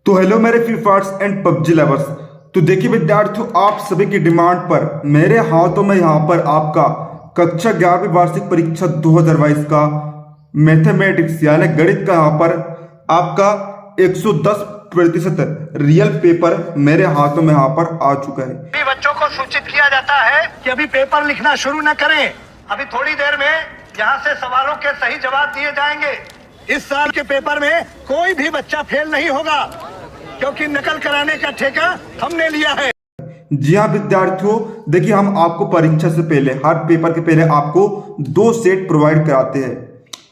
तो हेलो मेरे free Fyers and PUBG lovers. तो देखिए विद्यार्थियों, आप सभी की डिमांड पर मेरे हाथों में यहाँ पर आपका कक्षा 11वीं वार्षिक परीक्षा 2022 का मैथमेटिक्स यानी गणित का यहाँ पर आपका 110% रियल पेपर मेरे हाथों में यहाँ पर आ चुका है। अभी बच्चों को सूचित किया जाता है कि अभी पेपर लिखना शुरू न करें। अभी थोड़ी देर में यहाँ से सवालों के सही जवाब दिए जाएंगे। इस साल के पेपर में कोई भी बच्चा फेल नहीं होगा, क्योंकि नकल कराने का ठेका हमने लिया है। जी हाँ विद्यार्थियों, देखिए हम आपको परीक्षा से पहले हर पेपर के पहले आपको 2 सेट प्रोवाइड कराते हैं,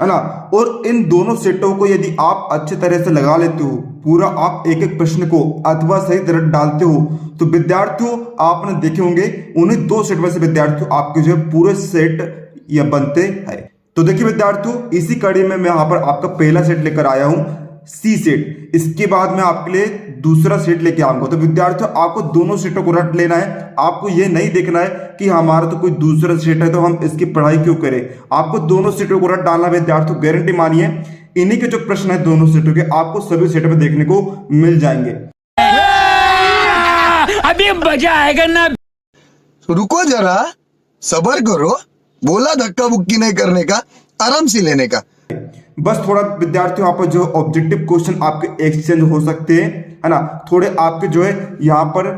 है ना। और इन दोनों सेटों को यदि आप अच्छे तरह से लगा लेते हो, पूरा आप एक एक प्रश्न को अथवा सही तरह डालते हो, तो विद्यार्थियों आपने देखे होंगे उन्हीं 2 सेट में से विद्यार्थियों आपके जो है पूरे सेट ये बनते हैं। तो देखिए विद्यार्थियों, इसी कड़ी में मैं यहाँ पर आपका पहला सेट लेकर आया हूँ, सी सेट। इसके बाद मैं आपके लिए दूसरा सेट लेके आऊंगा। तो विद्यार्थियों आपको दोनों सेटों को रट लेना है। आपको ये नहीं देखना है कि हमारा तो कोई दूसरा सेट है तो हम इसकी पढ़ाई क्यों करें। आपको दोनों सेटों को रट डालना विद्यार्थियों, गारंटी मानिए इन्हीं के जो प्रश्न है दोनों सेटों के आपको सभी सेट में देखने को मिल जाएंगे। अभी मजा आएगा ना। रुको जरा, सबर करो। बोला धक्का बुक्की नहीं करने का, आराम से लेने का। बस थोड़ा विद्यार्थियों यहाँ पर जो ऑब्जेक्टिव क्वेश्चन आपके एक्सचेंज हो सकते हैं, है ना। थोड़े आपके जो है यहाँ पर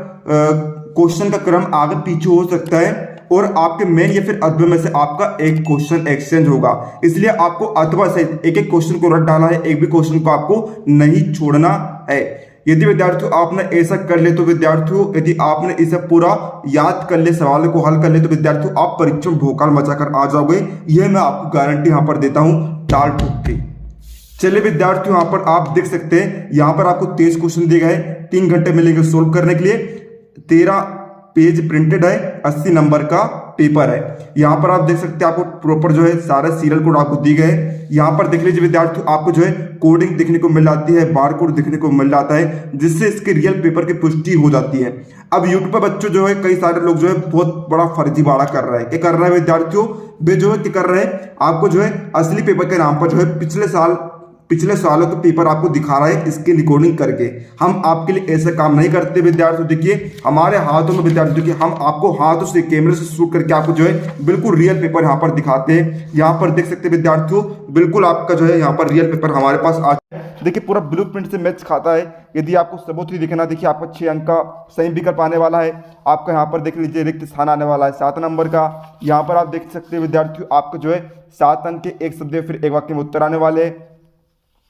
क्वेश्चन का क्रम आगे पीछे हो सकता है, और आपके मेन या फिर अध्याय में से आपका एक क्वेश्चन एक्सचेंज होगा। इसलिए आपको अथवा से एक एक क्वेश्चन को रट डालना है, एक भी क्वेश्चन को आपको नहीं छोड़ना है। यदि विद्यार्थियों आपने ऐसा कर ले तो विद्यार्थियों, यदि आपने इसे पूरा याद कर ले, सवालों को हल कर ले, तो विद्यार्थियों आप परीक्षा में भोकाल मचाकर आ जाओगे। यह मैं आपको गारंटी यहाँ पर देता हूँ टाल ठोक के। चलिए विद्यार्थियों, यहाँ पर आप देख सकते हैं, यहाँ पर आपको 23 क्वेश्चन दिए गए, 3 घंटे मिलेंगे सोल्व करने के लिए। 13 पेज प्रिंटेड है, 80 नंबर का पेपर है। यहाँ पर आप देख सकते हैं आपको प्रॉपर जो है सारे सीरियल कोड आपको दिए गए। यहाँ पर देख लीजिए विद्यार्थियों, आपको जो है कोडिंग देखने को मिल जाती है, बार कोड देखने को मिल जाता है, जिससे इसके रियल पेपर की पुष्टि हो जाती है। अब यूट्यूब पर बच्चों जो है कई सारे लोग जो है बहुत बड़ा फर्जीवाड़ा कर रहे हैं। क्या कर रहे हैं विद्यार्थियों, वे जो है क्या कर रहे हैं, आपको जो है असली पेपर के नाम पर जो है पिछले सालों के पेपर आपको दिखा रहा है इसकी रिकॉर्डिंग करके। हम आपके लिए ऐसा काम नहीं करते विद्यार्थियों। देखिए हमारे हाथों में विद्यार्थियों, देखिए हम आपको हाथों से कैमरे से शूट करके आपको जो है बिल्कुल रियल पेपर यहाँ पर दिखाते हैं। यहाँ पर देख सकते हैं विद्यार्थियों, बिल्कुल आपका जो है यहाँ पर रियल पेपर हमारे पास आ देखिए पूरा ब्लूप्रिंट से मैच खाता है। यदि आपको सबूत ही दिखना, देखिए आपका 6 अंक का सही विकल्प आने वाला है। आपका यहाँ पर देख लीजिए रिक्त स्थान आने वाला है 7 नंबर का। यहाँ पर आप देख सकते हैं विद्यार्थियों, आपको जो है 7 अंक के एक शब्द फिर एक वाक्य में उत्तर आने वाले हैं।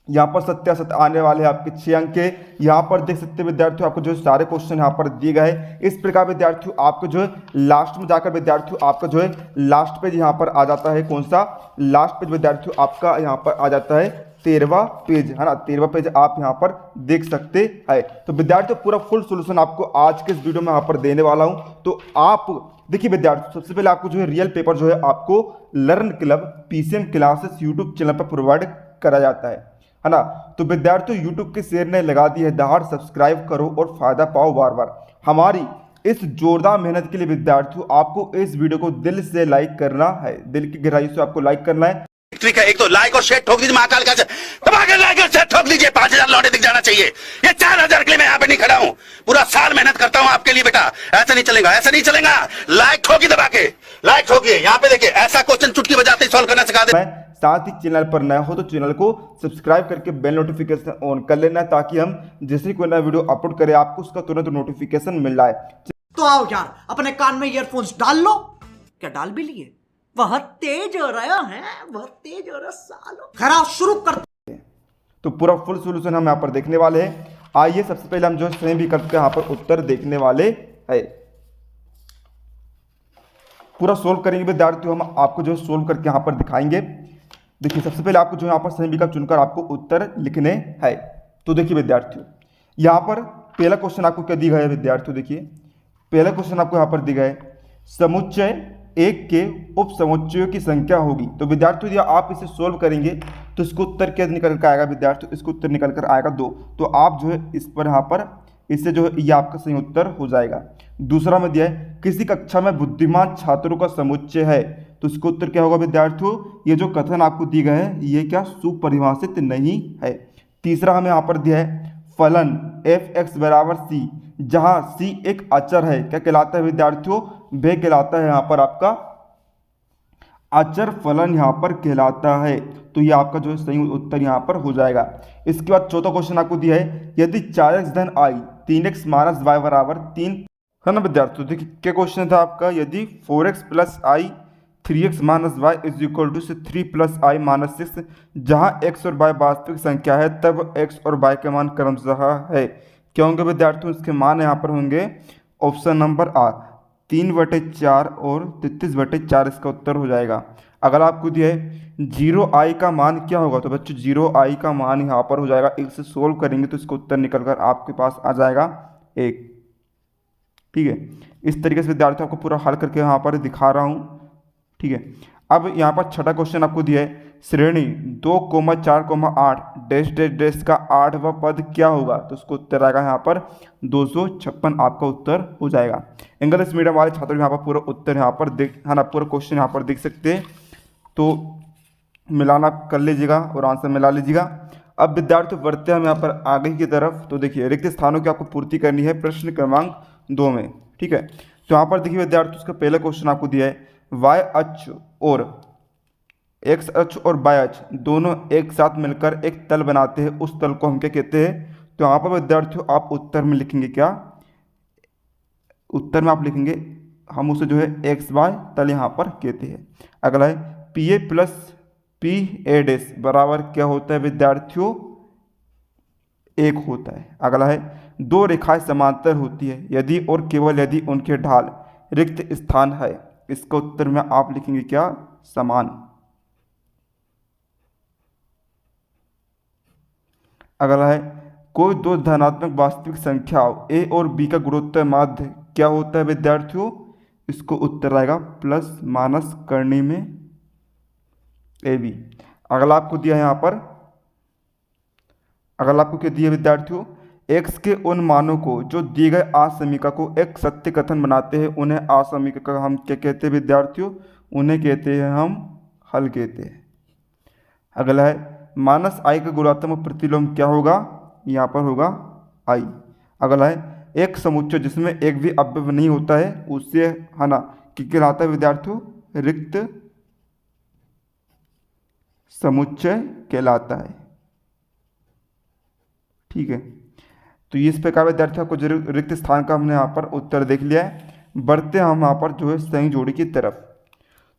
यहाँ पर सत्यासत आने वाले हैं आपके 6 अंक के। यहाँ पर देख सकते हैं विद्यार्थियों, आपको जो सारे क्वेश्चन यहाँ पर दिए गए हैं। इस प्रकार विद्यार्थियों आपको जो है लास्ट में जाकर विद्यार्थियों आपका जो है लास्ट पेज यहाँ पर आ जाता है। कौन सा लास्ट पेज विद्यार्थियों आपका यहाँ पर आ जाता है 13वां पेज, है ना। 13वां पेज आप यहाँ पर देख सकते हैं। तो विद्यार्थियों पूरा फुल सोल्यूशन आपको आज के इस वीडियो में यहाँ पर देने वाला हूँ। तो आप देखिए विद्यार्थियों, सबसे पहले आपको जो है रियल पेपर जो है आपको learn club PCM classes YouTube channel पर प्रोवाइड करा जाता है ना। तो विद्यार्थियों यूट्यूब के शेर ने लगा दी है दहाड़, सब्सक्राइब करो और फायदा पाओ बार बार। हमारी इस जोरदार मेहनत के लिए विद्यार्थियों आपको इस वीडियो को दिल से लाइक करना है, दिल की गहराई से आपको लाइक करना है। ट्रिक है, एक तो लाइक और शेयर ठोक दीजिए, महाकाल का दबाकर लाइक और शेयर ठोक दीजिए। 5000 लौटे दिख जाना चाहिए। ये 4000 के लिए मैं यहाँ पे नहीं खड़ा हूँ, पूरा साल मेहनत करता हूँ आपके लिए बेटा। ऐसा नहीं चलेगा, ऐसा नहीं चलेगा। लाइक ठोकी, दबा के लाइक ठोकिए। यहाँ पे देखिए ऐसा क्वेश्चन चुटकी बजाते सॉल्व करना सिखा दे। साथ ही चैनल पर नया हो तो चैनल को सब्सक्राइब करके बेल नोटिफिकेशन ऑन कर लेना, ताकि हम जैसे ही कोई नया वीडियो अपलोड करें आपको उसका तुरंत नोटिफिकेशन मिल जाए। तो आओ यार, अपने कान में ईयरफोन्स डाल लो। क्या डाल भी लिए? बहुत तेज हो रहा है, बहुत तेज हो रहा सालो। खराब शुरू करते हैं। तो पूरा फुल सोल्यूशन हम यहाँ पर देखने वाले हैं। आइए सबसे पहले हम जो सही विकल्प के यहाँ पर उत्तर देखने वाले है। पूरा सोल्व करेंगे विद्यार्थियों, हम आपको जो सोल्व करके यहाँ पर दिखाएंगे। देखिए सबसे पहले आपको जो यहाँ पर सही विकल्प चुनकर आपको उत्तर लिखने हैं। तो देखिए विद्यार्थियों, यहाँ पर पहला क्वेश्चन आपको क्या दिया गया है विद्यार्थियों। देखिए पहला क्वेश्चन आपको यहाँ पर दिया गया है, समुच्चय 1 के उप समुच्चयों की संख्या होगी। तो विद्यार्थियों यदि आप इसे सोल्व करेंगे तो इसको उत्तर क्या निकल कर आएगा विद्यार्थियों, इसको उत्तर निकल कर आएगा 2। तो आप जो है इस पर यहाँ पर इससे जो है ये आपका सही उत्तर हो जाएगा। दूसरा में दिया है, किसी कक्षा में बुद्धिमान छात्रों का समुच्चय है। तो इसका उत्तर क्या होगा विद्यार्थियों, ये जो कथन आपको दिए गए हैं ये क्या सुपरिभाषित नहीं है। तीसरा हमें यहाँ पर दिया है, फलन एफ एक्स बराबर सी, जहाँ सी एक अचर है, क्या कहलाता है विद्यार्थियों? वह कहलाता है यहाँ पर आपका अचर फलन यहाँ पर कहलाता है। तो ये आपका जो है सही उत्तर यहाँ पर हो जाएगा। इसके बाद चौथा क्वेश्चन आपको दिया है, यदि 4x धन आई 3x माइनस वाई बराबर 3, है ना विद्यार्थियों? देखिए क्या क्वेश्चन था आपका, यदि 4x plus i 3x minus y is equal to से 3 प्लस आई माइनस 6, जहाँ x और y वास्तविक संख्या है तब x और y के मान क्रमशः है। क्या होंगे विद्यार्थियों? इसके मान यहाँ पर होंगे ऑप्शन नंबर आ 3/4 और 33/4 इसका उत्तर हो जाएगा। अगर आपको दिया है 0i का मान क्या होगा, तो बच्चों 0i का मान यहाँ पर हो जाएगा, एक से सोल्व करेंगे तो इसका उत्तर निकल कर आपके पास आ जाएगा 1। ठीक है, इस तरीके से विद्यार्थियों आपको पूरा हल करके यहाँ पर दिखा रहा हूँ। ठीक है, अब यहाँ पर छठा क्वेश्चन आपको दिया है, श्रेणी 2,4,8 डैश डैश डैश का 8वां पद क्या होगा, तो उसको उत्तर आएगा यहाँ पर 256 आपका उत्तर हो जाएगा। इंग्लिश मीडियम वाले छात्र यहाँ पर पूरा उत्तर यहाँ पर देख, है ना, पूरा क्वेश्चन यहाँ पर देख सकते हैं, तो मिलाना कर लीजिएगा और आंसर मिला लीजिएगा। अब विद्यार्थी बढ़ते हैं हम यहाँ पर आगे की तरफ। तो देखिए रिक्त स्थानों की आपको पूर्ति करनी है प्रश्न क्रमांक 2 में। ठीक है, तो यहाँ पर देखिए विद्यार्थी उसका पहला क्वेश्चन आपको दिया है, वाई अक्ष और एक्स अक्ष और वाई अक्ष दोनों एक साथ मिलकर एक तल बनाते हैं, उस तल को हम क्या कहते हैं? तो यहाँ पर विद्यार्थियों आप उत्तर में लिखेंगे क्या? उत्तर में आप लिखेंगे हम उसे जो है एक्स वाई तल यहाँ पर कहते हैं। अगला है P A plus P A dash बराबर क्या होता है विद्यार्थियों? 1 होता है। अगला है दो रेखाएं समांतर होती है यदि और केवल यदि उनके ढाल रिक्त स्थान है, इसका उत्तर में आप लिखेंगे क्या? समान। अगला है कोई दो धनात्मक वास्तविक संख्याओं a और b का गुणोत्तर माध्य क्या होता है विद्यार्थियों? इसको उत्तर आएगा प्लस माइनस करने में ab। अगला आपको दिया है यहाँ पर, अगला आपको क्या दिया विद्यार्थियों? x के उन मानों को जो दिए गए आसमीका को एक सत्य कथन बनाते हैं, उन्हें आसमीका हम क्या कहते हैं विद्यार्थियों? उन्हें कहते हैं हम हल कहते हैं। अगला है माइनस आई का गुणात्मक प्रतिलोम क्या होगा? यहाँ पर होगा आई। अगला है एक समुच्चय जिसमें एक भी अवयव नहीं होता है उससे, है ना, क्या कहलाता है विद्यार्थियों? रिक्त समुच्चय कहलाता है। ठीक है, तो इस प्रकार विद्यार्थियों को जो रिक्त स्थान का हमने यहाँ पर उत्तर देख लिया है। बढ़ते हम यहाँ पर जो है संयुक्त जोड़ी की तरफ।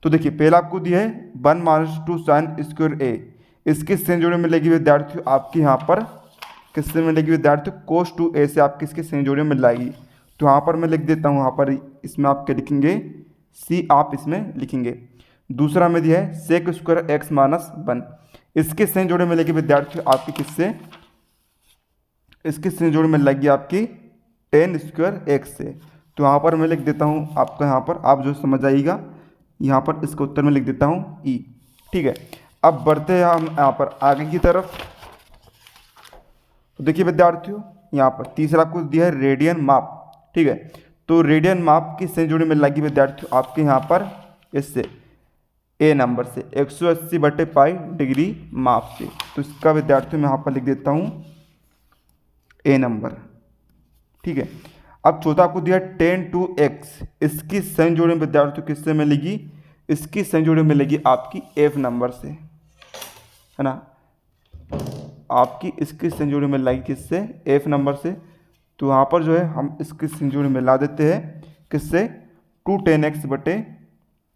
तो देखिए पहला आपको दिया है 1 - 2 sin स्क्वायर ए, इसकी संयुक्त जोड़ी मिलेगी विद्यार्थियों आपकी यहाँ पर किससे मिलेगी विद्यार्थियों? cos 2a से आपकी इसकी संयुक्त जोड़ी मिल जाएगी। तो यहाँ पर मैं लिख देता हूँ, यहाँ पर इसमें आप क्या लिखेंगे? c आप इसमें लिखेंगे। दूसरा में दिया है sec स्क्वायर x - 1, इसके संयुक्त जोड़ी मिलेगी विद्यार्थियों आपकी किससे? इसकी संयुक्त जोड़ी मिल जाएगी आपकी tan स्क्वायर x से। तो यहाँ पर मैं लिख देता हूँ आपका, यहाँ पर आप जो समझ आइएगा, यहाँ पर इसका उत्तर में लिख देता हूँ e। ठीक है, अब बढ़ते हैं हम यहाँ पर आगे की तरफ। तो देखिए विद्यार्थियों यहाँ पर तीसरा आपको दिया है रेडियन माप। ठीक है, तो रेडियन माप की संयुक्त जोड़ी मिल जाएगी विद्यार्थियों आपके यहाँ पर इससे ए नंबर से 180/π डिग्री माप से। तो इसका विद्यार्थियों मैं यहाँ पर लिख देता हूँ ए नंबर। ठीक है, अब चौथा आपको दिया 10/2x, इसकी संयुक्त जोड़ी विद्यार्थियों किससे मिलेगी? इसकी संयुक्त जोड़ी मिलेगी आपकी एफ नंबर से, है ना, आपकी इसकी संयुक्त जोड़ी मिल जाएगी किससे? एफ नंबर से। तो यहाँ पर जो है हम इसकी संयुक्त जोड़ी मिला देते हैं किससे? 210x/1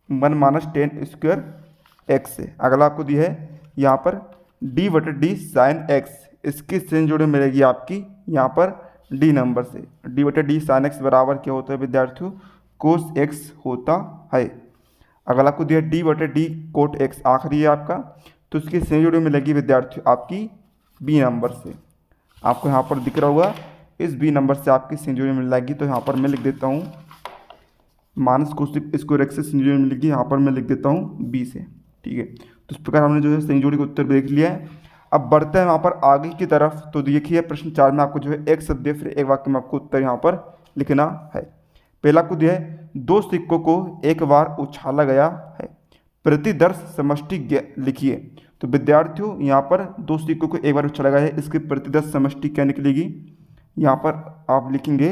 - 10 स्क्वायर x से। अगला आपको दिया है यहाँ पर d/d sin x, इसकी संयुक्त जोड़ी मिलेगी आपकी यहाँ पर d नंबर से। d/d sin x बराबर क्या होता है विद्यार्थियों? cos x होता है। अगला आपको दिया d/d cot x आखिरी है आपका, तो इसकी संयुक्त जोड़ी मिलेगी विद्यार्थियों आपकी b नंबर से। आपको यहाँ पर दिख रहा होगा, इस b नंबर से आपकी संयुक्त जोड़ी मिल जाएगी। तो यहाँ पर मैं लिख देता हूँ माइनस कोशिक स्क्वायर एक्स से संयुक्त जोड़ी मिलेगी, यहाँ पर मैं लिख देता हूँ b से। ठीक है, तो इस प्रकार हमने जो है संयुक्त जोड़ी का उत्तर देख लिया है। अब बढ़ते हैं यहाँ पर आगे की तरफ। तो देखिए प्रश्न 4 में आपको जो है एक शब्द फिर एक वाक्य में आपको उत्तर यहाँ पर लिखना है। पहला आपको दिया है 2 सिक्कों को एक बार उछाला गया है, प्रतिदर्श समष्टि लिखिए। तो विद्यार्थियों यहाँ पर 2 सिक्कों को एक बार उछाला गया है, इसकी प्रतिदर्श समष्टि क्या निकलेगी? यहाँ पर आप लिखेंगे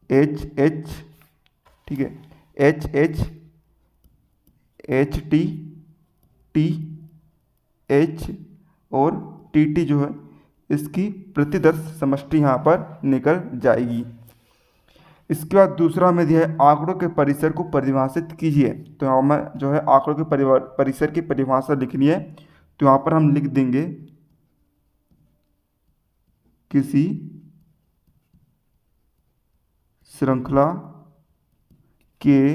HH, ठीक है, HH HT TH और TT जो है इसकी प्रतिदर्श समष्टि यहाँ पर निकल जाएगी। इसके बाद दूसरा में दिया है आंकड़ों के परिसर को परिभाषित कीजिए। तो यहाँ में जो है आंकड़ों के परिसर की परिभाषा लिखनी है। तो यहाँ पर हम लिख देंगे किसी श्रृंखला के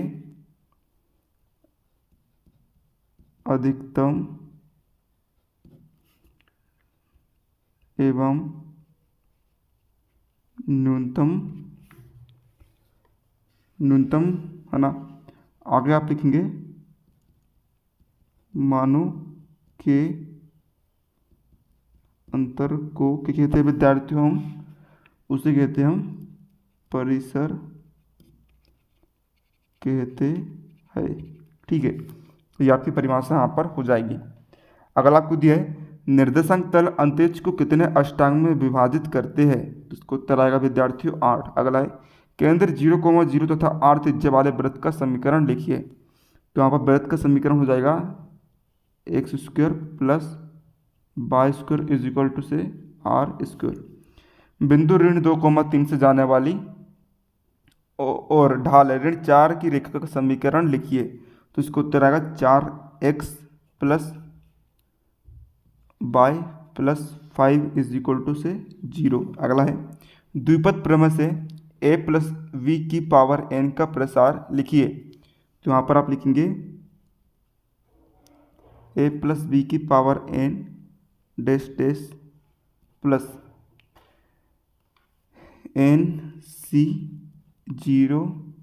अधिकतम एवं न्यूनतम है ना, आगे आप लिखेंगे मानों के अंतर को क्या कहते हैं विद्यार्थियों, हम उसे कहते हैं हम परिसर कहते हैं। ठीक है, तो ये आपकी परिभाषा यहाँ पर हो जाएगी। अगला आपको दिया है निर्देशांक तल अंतरिक्ष को कितने अष्टांग में विभाजित करते हैं। तो इसको उत्तर आएगा विद्यार्थियों 8। अगला है केंद्र 0,0 तथा 8 त्रिज्या वाले वृत्त का समीकरण लिखिए। तो यहाँ पर वृत्त का समीकरण हो जाएगा x² plus y² is equal to से r²। बिंदु ऋण 2,3 से जाने वाली और ढाल ऋण 4 की रेखा का समीकरण लिखिए। तो इसको उत्तर आएगा 4x plus y plus 5 is equal to से 0। अगला है द्विपद प्रमेय से a प्लस v की पावर n का प्रसार लिखिए। तो यहाँ पर आप लिखेंगे a प्लस v की power n dash dash plus NC0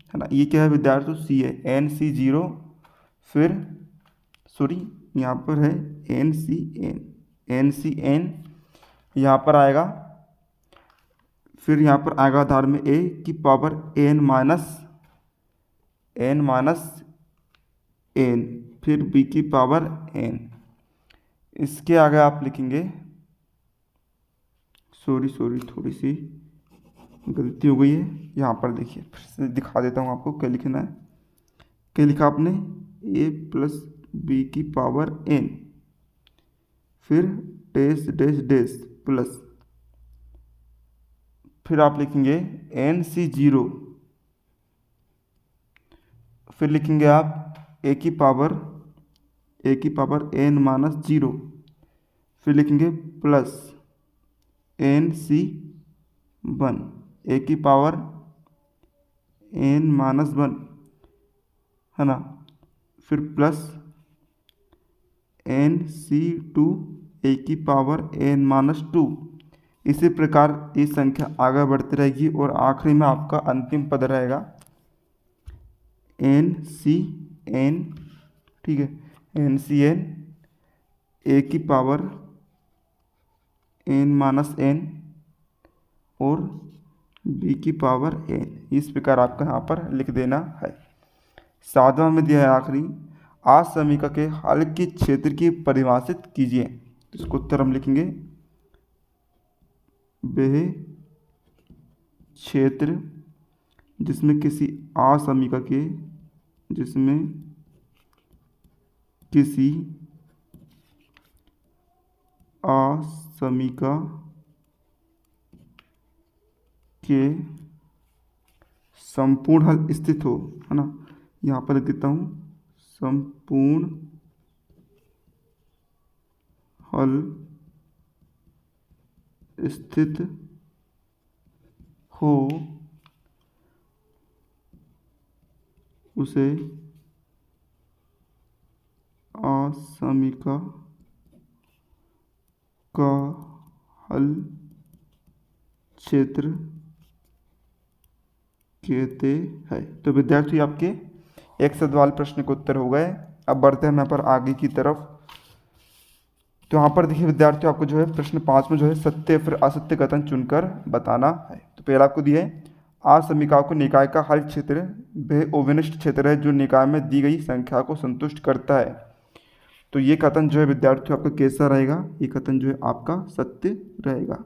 है ना, ये क्या है विद्यार्थियों c है, NC0 फिर सॉरी यहाँ पर है NCN यहाँ पर आएगा, फिर यहाँ पर आएगा आधार में a की पावर n माइनस n फिर b की पावर n। इसके आगे आप लिखेंगे सॉरी थोड़ी सी गलती हो गई है, यहाँ पर देखिए फिर से दिखा देता हूँ आपको क्या लिखना है। क्या लिखा आपने a प्लस b की पावर n फिर डैश डैश डैश प्लस फिर आप लिखेंगे NC0 फिर लिखेंगे आप a की पावर n माइनस 0 फिर लिखेंगे प्लस NC1 a की पावर n माइनस 1 है ना, फिर प्लस NC2 a की पावर n माइनस 2। इसी प्रकार ये संख्या आगे बढ़ती रहेगी और आखिरी में आपका अंतिम पद रहेगा NCN, ठीक है, NCN a की पावर n माइनस n और b की पावर n। इस प्रकार आपका यहाँ पर लिख देना है। 7वां में दिया है आखिरी आज समीकरण के हल के क्षेत्र की परिभाषित कीजिए। तो इसको उत्तर हम लिखेंगे वह क्षेत्र जिसमें किसी असमीकरण के के संपूर्ण हल स्थित हो, है ना, यहाँ पर लिख देता हूँ संपूर्ण हल स्थित हो उसे असमीकरण का हल क्षेत्र कहते हैं। तो विद्यार्थी आपके एक सवाल प्रश्न के उत्तर हो गए। अब बढ़ते हैं यहाँ पर आगे की तरफ। तो यहाँ पर देखिए विद्यार्थियों आपको जो है प्रश्न 5 में जो है सत्य फिर असत्य कथन चुनकर बताना है। तो पहला आपको दिया है असमीकरण को निकाय का हल क्षेत्र वह ओवनिष्ठ क्षेत्र है जो निकाय में दी गई संख्या को संतुष्ट करता है। तो ये कथन जो है विद्यार्थियों आपका कैसा रहेगा, ये कथन जो है आपका सत्य रहेगा।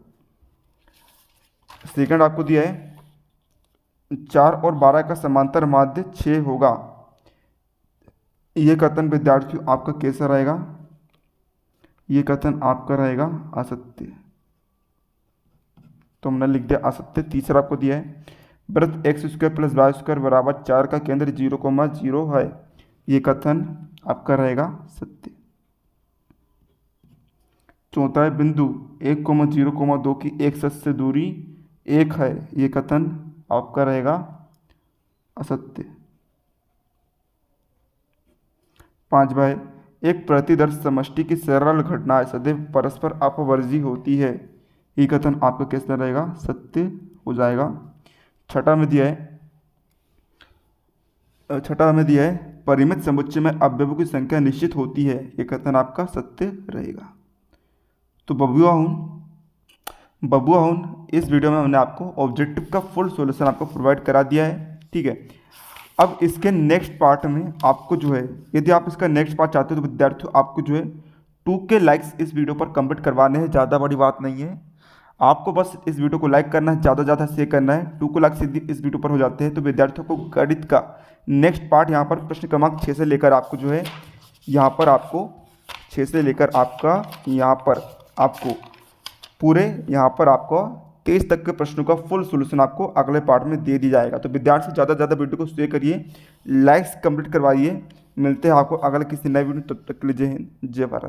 सेकंड आपको दिया है 4 और 12 का समांतर माध्य 6 होगा। ये कथन विद्यार्थियों आपका कैसा रहेगा? ये कथन आपका रहेगा असत्य, तो हमने लिख दिया असत्य। तीसरा आपको दिया है वृत्त x square plus y square बराबर 4 का केंद्र 0,0 है। ये कथन आपका रहेगा सत्य। चौथा है बिंदु 1,0,2 की एक सच से दूरी 1 है। ये कथन आपका रहेगा असत्य। पांचवा है एक प्रतिदर्श समष्टि की सरल घटनाएं सदैव परस्पर अपवर्जी होती है। ये कथन आपका कैसा रहेगा? सत्य हो जाएगा। छठा में दिया है परिमित समुच्चय में अवयवों की संख्या निश्चित होती है। ये कथन आपका सत्य रहेगा। तो बबुआ हूँ इस वीडियो में हमने आपको ऑब्जेक्टिव का फुल सॉल्यूशन आपको प्रोवाइड करा दिया है, ठीक है। अब इसके नेक्स्ट पार्ट में आपको जो है, यदि आप इसका नेक्स्ट पार्ट चाहते हो तो विद्यार्थियों आपको जो है 2K लाइक्स इस वीडियो पर कंप्लीट करवाने हैं। ज़्यादा बड़ी बात नहीं है, आपको बस इस वीडियो को लाइक करना है, ज़्यादा से ज़्यादा शेयर करना है। 2K लाइक्स इस वीडियो पर हो जाते हैं तो विद्यार्थियों को गणित का नेक्स्ट पार्ट यहाँ पर प्रश्न क्रमांक 6 से लेकर आपको जो है यहाँ पर आपको 6 से लेकर आपका यहाँ पर आपको पूरे यहाँ पर आपको 23 तक के प्रश्नों का फुल सॉल्यूशन आपको अगले पार्ट में दे दी जाएगा। तो विद्यार्थी ज़्यादा से ज़्यादा वीडियो को शेयर करिए, लाइक्स कंप्लीट करवाइए। मिलते हैं आपको अगले किसी नए वीडियो, तब तक के लिए जय हिंद, जय भारत।